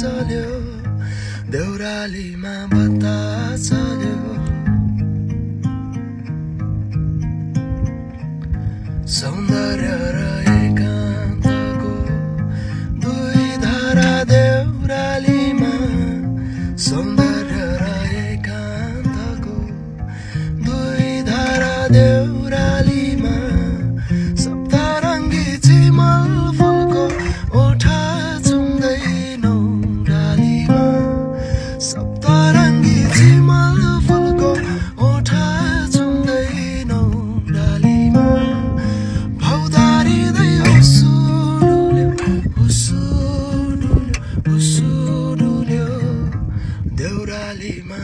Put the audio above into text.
चल्यो देउरालीमा बतास चल्यो सौन्दर्य र एकान्तको दुई धारा देउरालीमा सौन्दर्य र एकान्तको दुई धारा देउरालीमा सप्तरङ्गी चिमल फुलको ओठा चुम्दैनौ डालीमा सप्तरङ्गी चिमल फुलको ओठा चुम्दैनौ डालीमा भौदारिँदै हुस्सु डुल्यो देउरालीमा